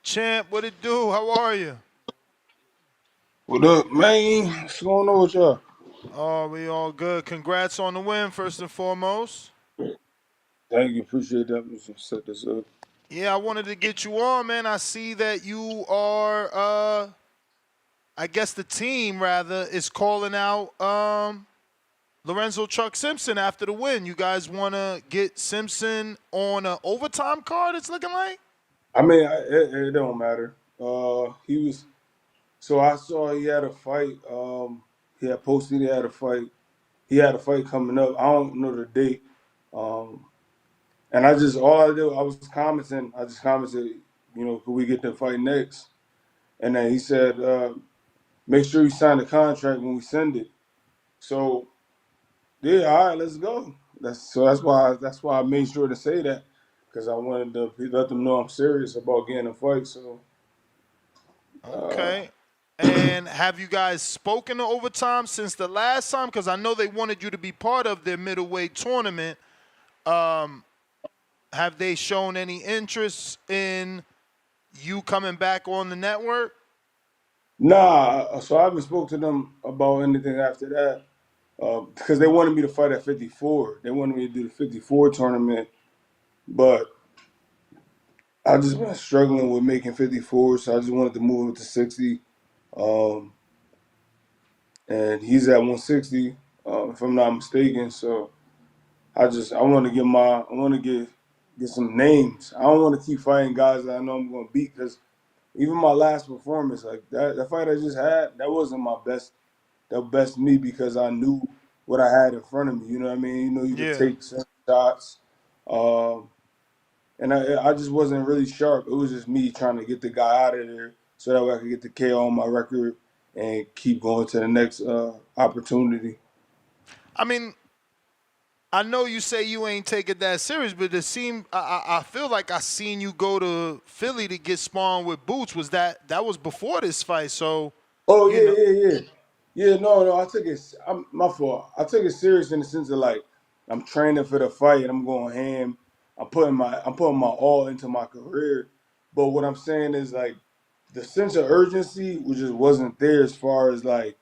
Champ, what it do? How are you? What up, man? What's going on with y'all? Oh, we all good. Congrats on the win, first and foremost. Thank you, appreciate that. Let's just set this up. Yeah, I wanted to get you on, man. I see that you are I guess the team rather is calling out Lorenzo Chuck Simpson after the win. You guys wanna get Simpson on an overtime card, it's looking like? I mean, it don't matter. He was so I saw he had a fight. He had posted he had a fight. He had a fight coming up. I don't know the date. Um, and I just all I did I was commenting. I just commented, could we get the fight next? And then he said, make sure you sign the contract when we send it. So yeah, all right, let's go. That's why I made sure to say that because I wanted to let them know I'm serious about getting a fight. So uh, Okay. And have you guys spoken to overtime since the last time? Because I know they wanted you to be part of their middleweight tournament. Um, have they shown any interest in you coming back on the network? nah, so I haven't spoke to them about anything after that because they wanted me to fight at 54. They wanted me to do the 54 tournament, but I just been struggling with making 54, so I just wanted to move it to 60. Um, and he's at 160, if I'm not mistaken. So I want to get some names. I don't want to keep fighting guys that I know I'm going to beat because even my last performance, like that fight I just had, that wasn't my best, the best me because I knew what I had in front of me. You know what I mean? You could Yeah. take certain shots, um, and I just wasn't really sharp. It was just me trying to get the guy out of there so that way I could get the KO on my record and keep going to the next opportunity. I mean, I know you say you ain't taking that serious, but it seemed I feel like I seen you go to Philly to get spawned with Boots. That was before this fight? So, Oh you know, yeah. No. I took it. My fault. I took it serious in the sense of like I'm training for the fight and I'm going ham. I'm putting my all into my career. But what I'm saying is like the sense of urgency which just wasn't there as far as like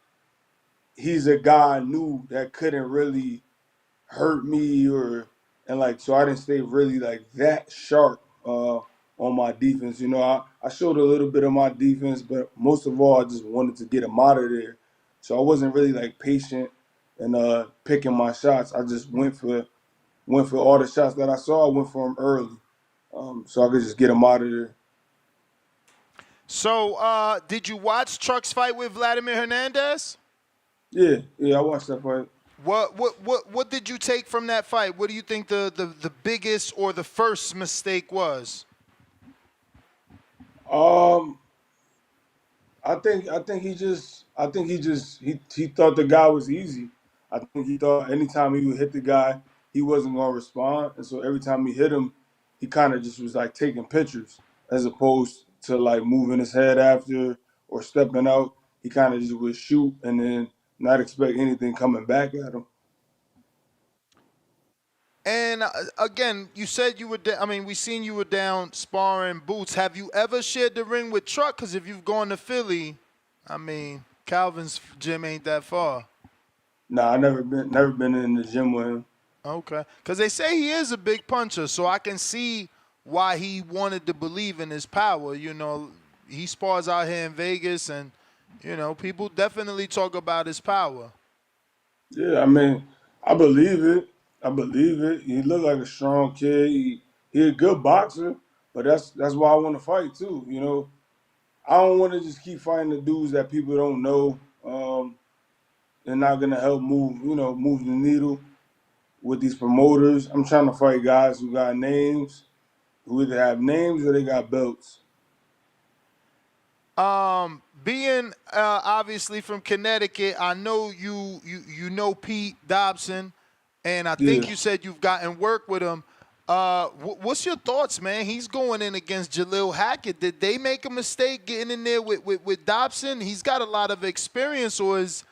he's a guy I knew that couldn't really hurt me or and like so I didn't stay really like that sharp on my defense. I showed a little bit of my defense, but most of all I just wanted to get him out of there. So I wasn't really like patient and picking my shots. I just went for all the shots that I saw. I went for them early, so I could just get him out of there. did you watch Truck's fight with Vladimir Hernandez? Yeah, I watched that fight. What did you take from that fight? What do you think the biggest or the first mistake was? Um, I think he thought the guy was easy. I think he thought anytime he would hit the guy, he wasn't gonna respond, and so every time he hit him, he kind of just was like taking pictures as opposed to like moving his head after or stepping out. He kind of just would shoot and then not expect anything coming back at him. And again, you said you were. I mean, we seen you were down sparring Boots. Have you ever shared the ring with Truck? Because if you've gone to Philly, I mean, Calvin's gym ain't that far. Nah, I never been in the gym with him. Okay. Because they say he is a big puncher, so I can see why he wanted to believe in his power. He spars out here in Vegas, and people definitely talk about his power. Yeah, I mean, I believe it. I believe it. He looked like a strong kid. He a good boxer, but that's why I want to fight too. I don't want to just keep fighting the dudes that people don't know. They're not gonna help move the needle with these promoters. I'm trying to fight guys who got names, who either have names or they got belts. Being obviously from Connecticut, I know you know Pete Dobson, and I think Yeah. you said you've gotten work with him. What's your thoughts, man? He's going in against Jalil Hackett. Did they make a mistake getting in there with Dobson? He's got a lot of experience, or is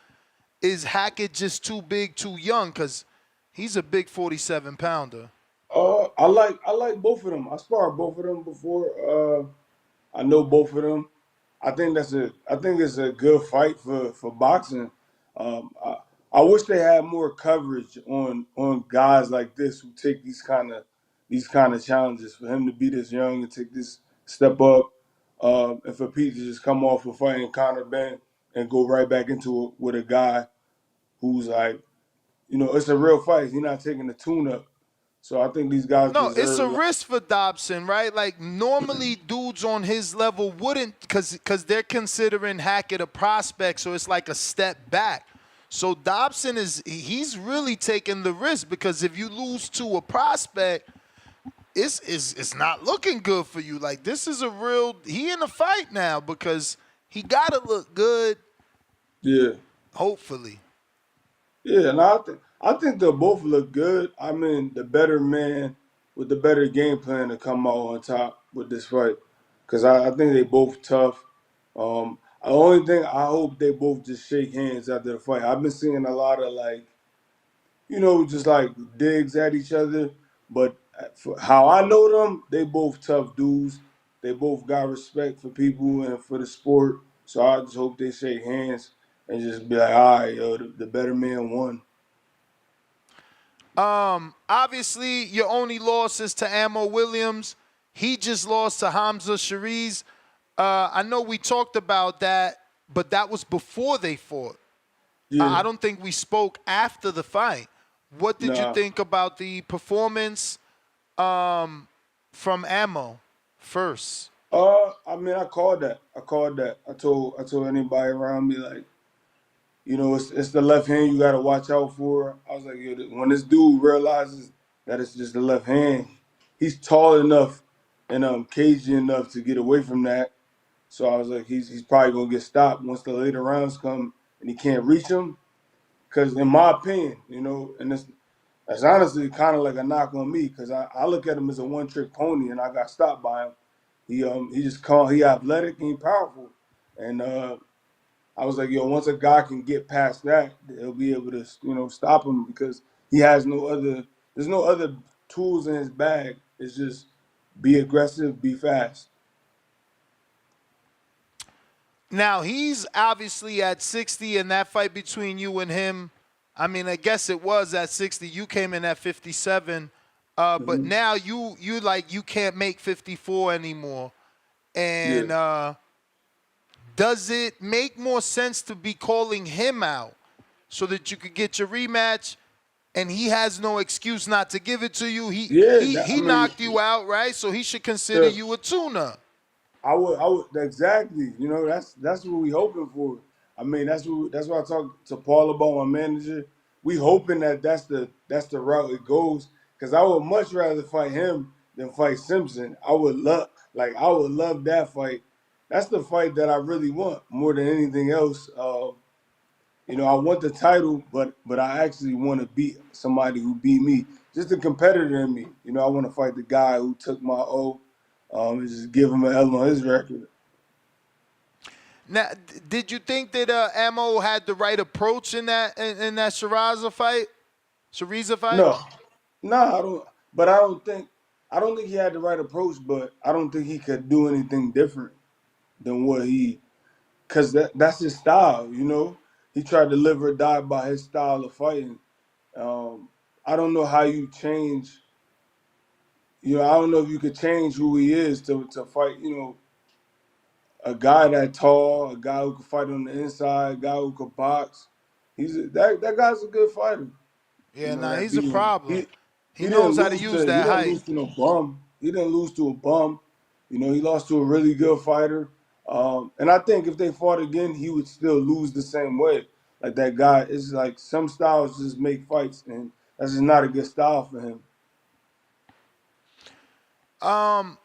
Hackett just too big, too young? Because he's a big 47-pounder. I like both of them. I sparred both of them before. I know both of them. I think it's a good fight for boxing. I wish they had more coverage on guys like this who take these kind of challenges. For him to be this young and take this step up, and for Pete to just come off of fighting Conor Ben and go right back into it with a guy who's like, it's a real fight. He's not taking the tune up. So I think these guys No, it's a deserve. risk for Dobson, right? Like normally dudes on his level wouldn't cause they're considering Hackett a prospect, so it's like a step back. So Dobson he's really taking the risk because if you lose to a prospect, it's not looking good for you. Like this is a real he in a fight now because he gotta look good, Yeah. hopefully. Yeah, and I think they both look good. I mean, the better man with the better game plan to come out on top with this fight, because I think they both tough. The only thing I hope they both just shake hands after the fight. I've been seeing a lot of like, just like digs at each other, but for how I know them, they both tough dudes. They both got respect for people and for the sport. So I just hope they shake hands and just be like, all right, yo, the better man won. Obviously, your only loss is to Ammo Williams. He just lost to Hamza Shariz. I know we talked about that, but that was before they fought. Yeah. I don't think we spoke after the fight. What did you Nah. think about the performance from Ammo first? I mean, I called that. I called that. I told anybody around me like, it's the left hand you got to watch out for. I was like, yo, when this dude realizes that it's just the left hand, he's tall enough and cagey enough to get away from that. So I was like, he's probably gonna get stopped once the later rounds come and he can't reach him. Because in my opinion, and that's honestly kind of like a knock on me because I look at him as a one trick pony and I got stopped by him. He just called. He athletic and he powerful, and I was like, yo, once a guy can get past that, he'll be able to stop him because he has no other. There's no other tools in his bag. It's just be aggressive, be fast. Now, he's obviously at 60 in that fight between you and him. I mean, I guess it was at 60. You came in at 57. But Hmm. now you can't make 54 anymore. Yeah, And does it make more sense to be calling him out so that you could get your rematch and he has no excuse not to give it to you? He yeah. he I he mean, knocked you out, right? So he should consider the, you a tuna. I would exactly. That's what we hoping for. I mean, that's what I talked to Paul about, my manager. We hoping that that's the route it goes. Because I would much rather fight him than fight Simpson. I would love that fight. That's the fight that I really want more than anything else. I want the title, but I actually want to beat somebody who beat me, just a competitor in me. I want to fight the guy who took my O, and just give him an L on his record. Now, did you think that Ammo had the right approach in that Shiraza fight? Shariza fight? No, no, I don't. But I don't think he had the right approach. But I don't think he could do anything different than because that's his style. He tried to live or die by his style of fighting. Um, I don't know how you change. I don't know if you could change who he is to fight. A guy that tall, a guy who can fight on the inside, a guy who can box. That guy's a good fighter. Yeah, nah, That he's a beat him. problem. He knows how to use He that didn't height. lose to no bum. He didn't lose to a bum. He lost to a really good fighter. And I think if they fought again, he would still lose the same way. Like that guy, it's like some styles just make fights, and that's just not a good style for him. Um,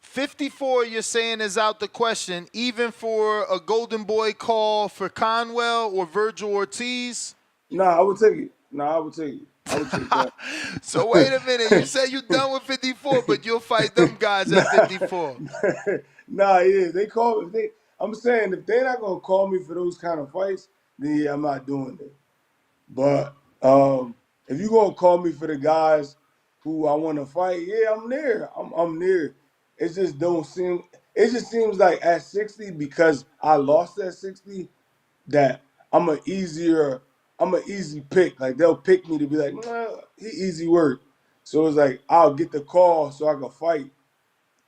54, you're saying is out the question, even for a Golden Boy call for Conwell or Virgil Ortiz. Nah, I would take it. Nah, I would take it. I would take that. So wait a minute, you said you done with 54, but you'll fight them guys nah, at 54. yeah, they call. I'm saying if they're not gonna call me for those kind of fights, then yeah, I'm not doing it. But if you gonna call me for the guys who I want to fight, yeah, I'm there. I'm there. it just don't seem. It just seems like at 60, because I lost at 60, that I'm an easier, I'm an easy pick. Like they'll pick me to be like, nah, he easy work. So it's like I'll get the call so I can fight.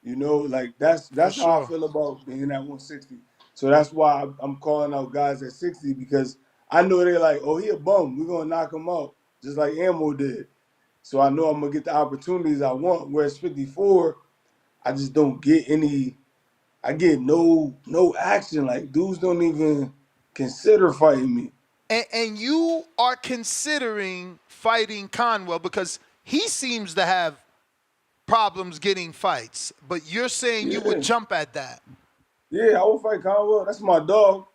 You know, like For that's how I sure. feel about being at 160. So that's why I'm calling out guys at 60, because I know they're like, oh, he a bum. We're gonna knock him out just like Ammo did. So I know I'm gonna get the opportunities I want. Whereas 54, I just don't get any. I get no action. Like dudes don't even consider fighting me. And you are considering fighting Conwell because he seems to have problems getting fights, but you're saying you would Yeah, jump at that. yeah, I will fight Conwell. That's my dog.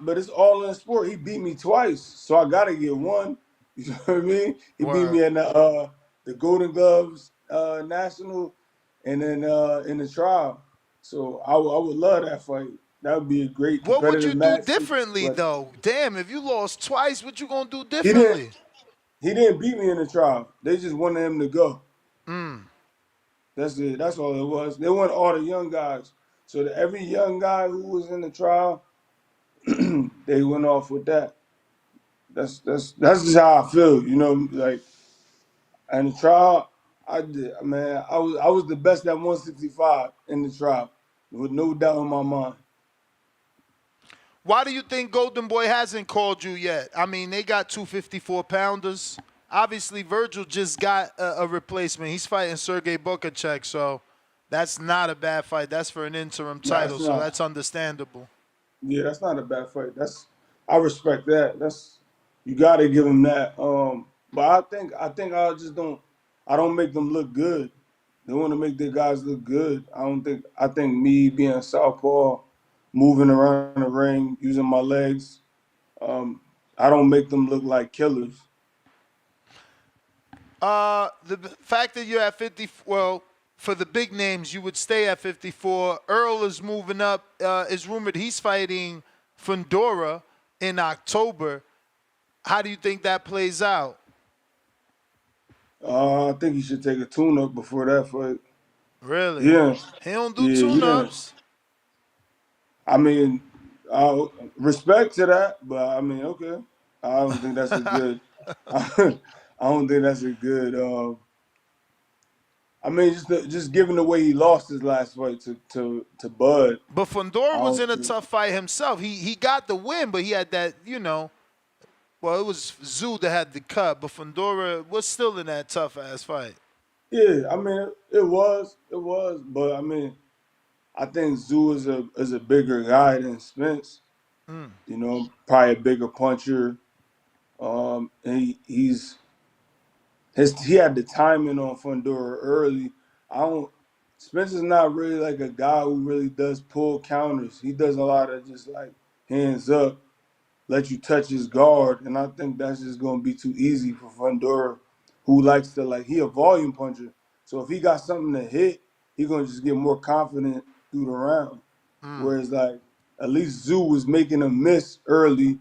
But it's all in sport. He beat me twice, so I gotta get one. You know what I mean? He beat Word. me in the Golden Gloves national, and then in the trial. So I would love that fight. That would be a great What would competitive you do match. differently But though? Damn, if you lost twice, what you gonna do he didn't differently? he didn't beat me in the trial. They just wanted him to go. Mm. That's it. That's all it was. They want all the young guys. So that every young guy who was in the trial, they went off with that. That's just how I feel. You know, like in the trial, I did, man. I was the best at 165 in the trial, with no doubt in my mind. Why do you think Golden Boy hasn't called you yet? I mean, they got 254 pounders. Obviously, Virgil just got a replacement. He's fighting Sergey Bukacek, so that's not a bad fight. That's for an interim No, title, it's so not. that's understandable. Yeah, that's not a bad fight. I respect that. You got to give them that. But I think I don't make them look good. They want to make their guys look good. I think me being southpaw, moving around the ring, using my legs, um, I don't make them look like killers. The fact that you're at 50, well, for the big names, you would stay at 54. Earl is moving up. It's rumored he's fighting Fundora in October. How do you think that plays out? I think he should take a tune-up before that fight. Really? Yeah, He don't do yeah, yeah. tune-ups. I mean, respect to that, but I mean, okay. I don't think that's a good. I don't think that's a good. I mean, just given the way he lost his last fight to Bud, But I Fundora was don't in a think. tough fight himself. He got the win, but he had that, well, it was Zoo that had the cut, but Fundora was still in that tough ass fight. Yeah, I mean, it was, but I mean, I think Zoo is a bigger guy than Spence. Mm. You know, probably a bigger puncher. And he had the timing on Fundora early. I don't. Spencer's not really like a guy who really does pull counters. He does a lot of just like hands up, let you touch his guard, and I think that's just gonna be too easy for Fundora, who likes to like he a volume puncher. So if he got something to hit, he gonna just get more confident through the round. Whereas like at least Zoo was making a miss early,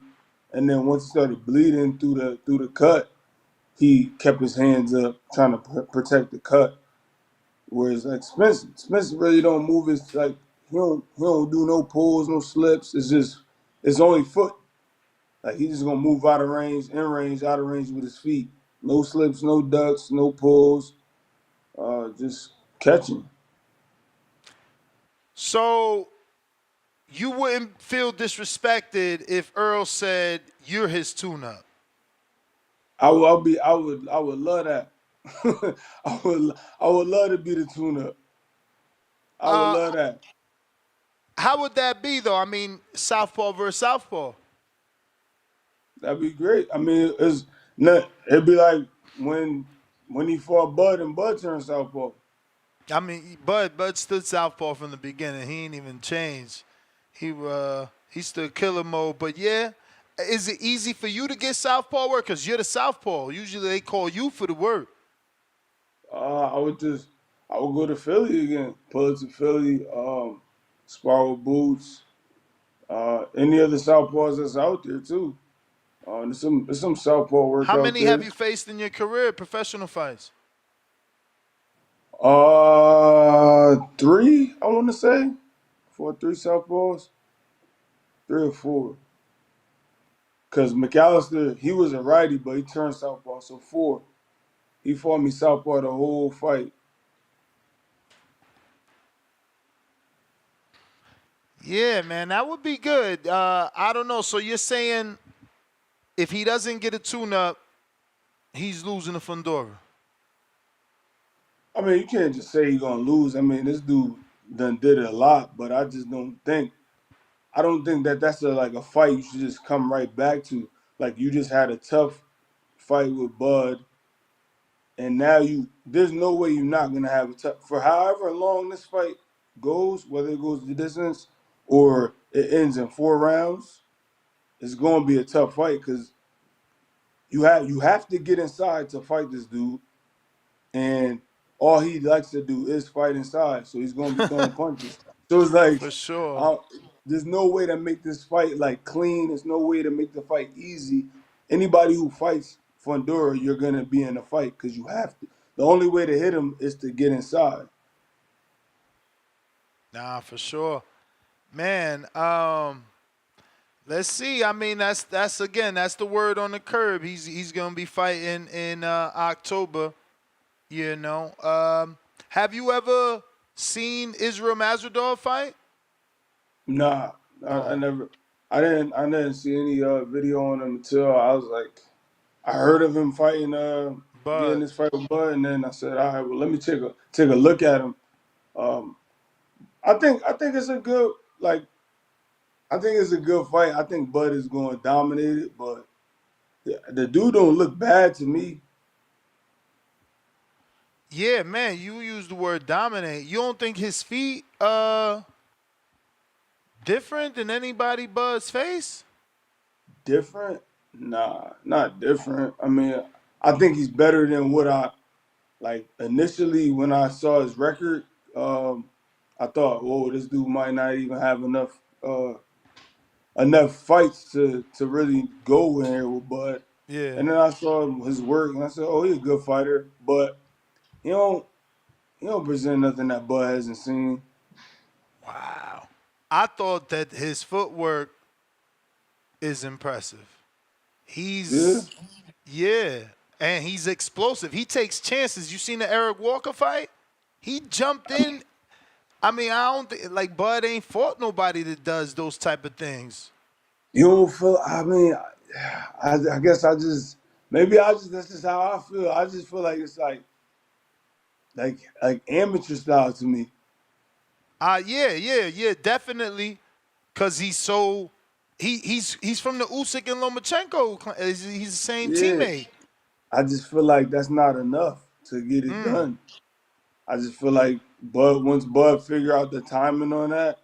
and then once he started bleeding through the cut, he kept his hands up trying to protect the cut. Whereas like Spence really don't move his like he don't do no pulls, no slips. It's only foot. Like he's just gonna move out of range, in range, out of range with his feet. No slips, no ducks, no pulls. Just catching. So you wouldn't feel disrespected if Earl said you're his tune-up. I would love that. I would love to be the tune-up. I would Uh, love that. how would that be though? I mean, Southpaw versus Southpaw. That'd be great. I mean, it's not. It'd be like when he fought Bud and Bud turned southpaw. I mean, Bud stood Southpaw from the beginning. He ain't even changed. He stood killer mode. But yeah, is it easy for you to get Southpaw work? Cause you're the Southpaw. Usually they call you for the work. I would just I would go to Philly again. Pull it to Philly. Spar with Boots. Any other southpaws that's out there too. There's some southpaw work How out many have there. you faced in your career, professional fights? Uh, 3, I want to say. Fought 3 southpaws, 3 or 4. Because McAllister, he was a righty, but he turned southpaw, so 4. He fought me southpaw the whole fight. Yeah, man, that would be good. I don't know. So you're saying if he doesn't get a tune-up, he's losing to Fundora? I mean, you can't just say he's gonna lose. I mean, this dude done did it a lot, but I just don't think. I don't think that that's like a fight you should just come right back to. Like you just had a tough fight with Bud, and now there's no way you're not gonna have a tough for however long this fight goes, whether it goes the distance or it ends in 4 rounds. It's gonna be a tough fight because you have to get inside to fight this dude, and all he likes to do is fight inside. So he's gonna be throwing punches. So it's like, For sure. uh, there's no way to make this fight like clean. There's no way to make the fight easy. Anybody who fights Fundora, you're gonna be in a fight because you have to. The only way to hit him is to get inside. Nah, for sure. Man, let's see. I mean, that's again, that's the word on the curb. He's gonna be fighting in October. You know. Have you ever seen Israel Masvidal fight? Nah, I Oh, never. I didn't see any video on him until I was like, I heard of him fighting, getting but this fight with Bud, and then I said, all right, well, let me take a look at him. Um, I think it's a good like I think it's a good fight. I think Bud is going to dominate it, but the dude don't look bad to me. yeah, man, you use the word dominate. You don't think his feet different than anybody Bud's face? Different? Nah, not different. I mean, I think he's better than what I like initially when I saw his record. I thought, whoa, this dude might not even have enough fights to really go in here with Bud. Yeah. And then I saw his work, and I said, oh, he's a good fighter, but he don't he don't present nothing that Bud hasn't seen. Wow. I thought that his footwork is impressive. Yeah, He's yeah, and he's explosive. He takes chances. You seen the Eric Walker fight? He jumped in. I mean, I don't think like Bud ain't fought nobody that does those type of things. you don't feel. I mean, I guess I just maybe I just that's just how I feel. I just feel like it's like amateur style to me. Yeah, definitely. Cause he's so he's from the Usyk and Lomachenko. He's the same Yeah, teammate. I just feel like that's not enough to get it done. I just feel like once Bud figure out the timing on that,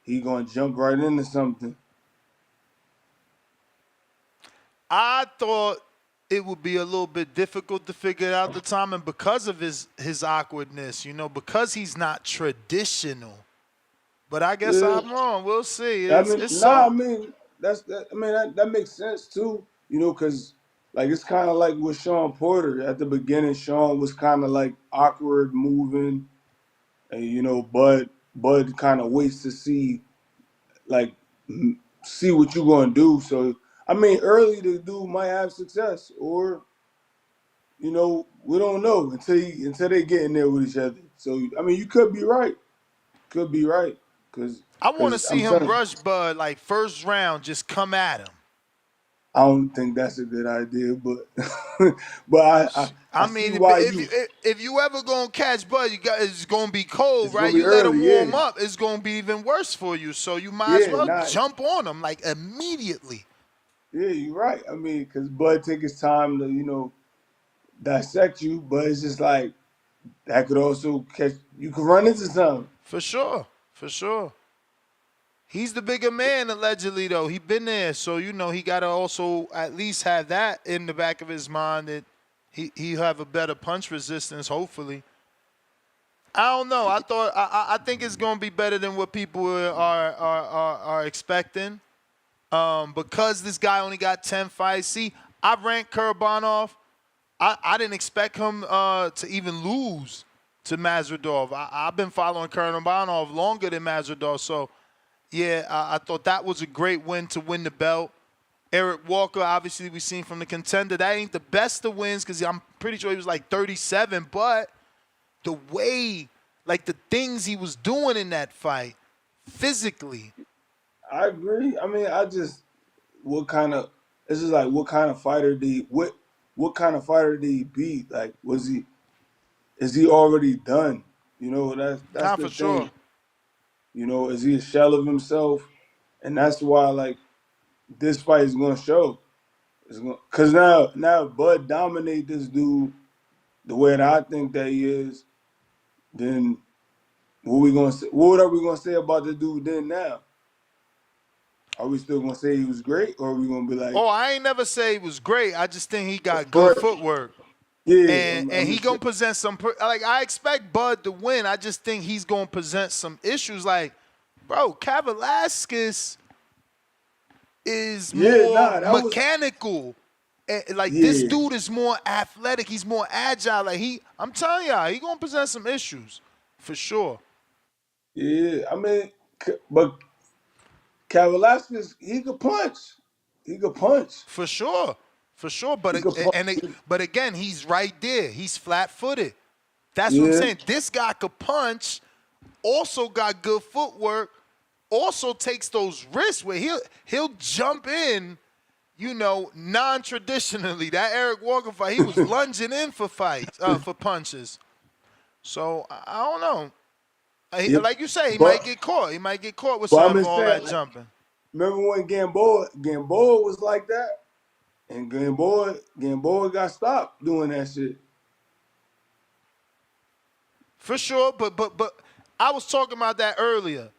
he gonna jump right into something. I thought it would be a little bit difficult to figure out the timing because of his awkwardness, you know, because he's not traditional. But I guess Yeah, I'm wrong. We'll see. I It's mean, it's nah, I so mean I mean that makes sense too. You know, because like it's kind of like with Sean Porter at the beginning. Sean was kind of like awkward moving, and Bud kind of waits to like see what you gonna do. So I mean, early the dude might have success, or we don't know until they get in there with each other. So I mean, you could be right, because I want to see I'm him telling you, rush Bud like first round, just come at him. I don't think that's a good idea, but but I I see mean, why if you. you ever gonna catch Bud, it's gonna be cold, It's gonna right? be You let him early, warm yeah, up, it's gonna be even worse for you. So you might as yeah, well not jump on him like immediately. yeah. You're right. I mean, because Bud take his time to dissect you, but it's just like that could also catch. You could run into something. For sure, for sure. He's the bigger man, allegedly, though. He been there, so he got to also at least have that in the back of his mind that he have a better punch resistance. Hopefully, I don't know. I think it's gonna be better than what people are expecting. Because this guy only got 10 fights. See, I ranked Kurbanov. I didn't expect him to even lose to Mazradov. I've been following Kurmanov longer than Mazradov, so yeah, I thought that was a great win to win the belt. Eric Walker, obviously, we've seen from the Contender. That ain't the best of wins because I'm pretty sure he was like 37, but the way, like the things he was doing in that fight, physically. I agree. I mean, what kind of this is like what kind of fighter did what kind of fighter did he beat? Like, is he already done? You know, that's Nah, the for sure. thing. You know, is he a shell of himself? And that's why like this fight is gonna show. Cause now Bud dominate this dude the way that I think that he is, then what are we gonna say about the dude then now? Are we still gonna say he was great, or are we gonna be like, Oh, I ain't never say he was great. I just think he got good but footwork. yeah, And I'm he just saying, gonna present some like I expect Bud to win. I just think he's gonna present some issues. Like, bro, Kavalaskis is yeah, more nah, that was mechanical. Like this yeah, dude is more athletic. He's more agile. Like I'm telling y'all, he gonna present some issues for sure. yeah. I mean, but Kavalaskis, he could punch, he could punch, For sure, for sure. But he could punch. but again, he's right there. He's flat-footed. That's what I'm Yeah, saying. This guy could punch, also got good footwork, also takes those risks where he'll jump in, non-traditionally. That Eric Walker fight, he was lunging in for fights, for punches. So I don't know. yeah, Like you say, he might but get caught. He might get caught with but I'm some just all saying, that like, jumping. remember when Gamboa was like that, and Gamboa got stopped doing that shit. For sure, but I was talking about that earlier.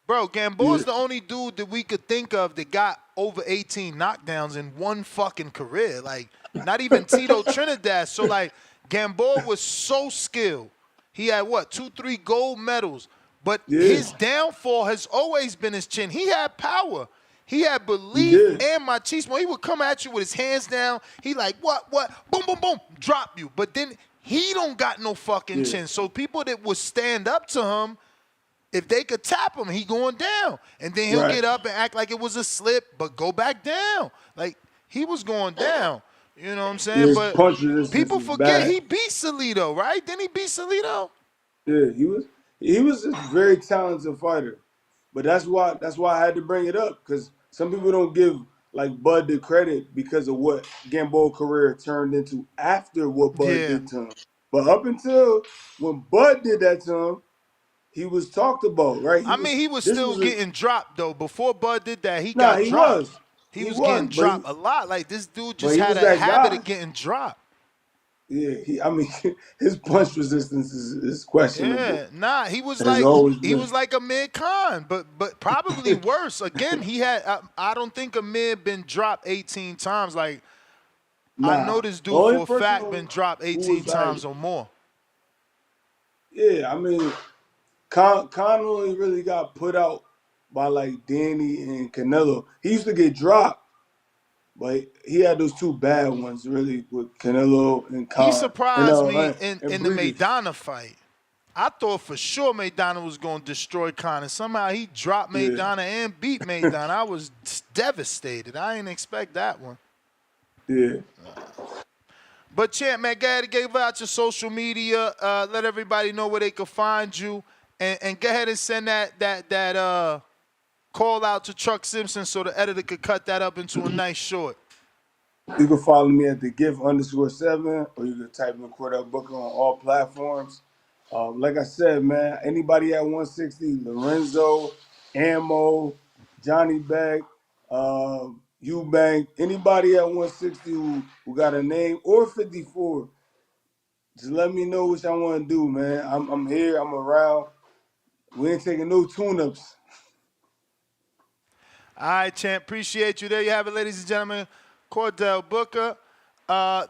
Bro, Yeah, Gamboa's the only dude that we could think of that got over 18 knockdowns in one fucking career. Like, not even Tito Trinidad. So, like, Gamboa was so skilled. He had, what, 2, 3 gold medals. But yeah, his downfall has always been his chin. He had power. He had he belief did. and machismo. He would come at you with his hands down. He like, what, boom, boom, boom, drop you. But then he don't got no fucking Yeah, chin. So people that would stand up to him, if they could tap him, he going down. And then he'll right. get up and act like it was a slip, but go back down. Like, he was going down. You know what I'm Yeah, saying? his But punch resistance people is forget bad. he beat Salido, right? Didn't he beat Salido? Yeah, he was a very talented fighter, but that's why I had to bring it up because some people don't give like Bud the credit because of what Gamboa's career turned into after what Bud Yeah. did to him. But up until when Bud did that to him, he was talked about, right? I mean, he was This still was a getting dropped, though. Before Bud did that, he nah. got He dropped. was, He he was was, getting dropped a lot. Like, this dude but just he had was a that habit guy. of getting dropped. Yeah, I mean, his punch resistance is questionable. Yeah, nah, he was It has like always he been. was like Amir Khan, but probably worse. Again, he had I don't think Amir been dropped 18 times. Like I know Nah, this the dude only for a person fact been dropped who 18 was like, times or more. yeah, I mean, Khan only really got put out by like Danny and Canelo. He used to get dropped, but he had those two bad ones really with Canelo and He Khan surprised me and in the Breeders. Maidana fight. I thought for sure Maidana was going to destroy Khan, and somehow he dropped Yeah, Maidana and beat Maidana. I was devastated. I didn't expect that one. yeah. But Champ, man, go ahead and give out your social media. Let everybody know where they can find you, and go ahead and send that call out to Chuck Simpson so the editor could cut that up into a nice short. You can follow me at the gift_7, or you can type in Cordale Booker on all platforms. Like I said, man, anybody at 160, Lorenzo, Ammo, Johnny Beck, Eubank, anybody at 160 who got a name or 54, just let me know what y'all want to do, man. I'm here, I'm around. We ain't taking no tune-ups. All right, Champ, appreciate you. There you have it, ladies and gentlemen. Cordell Booker.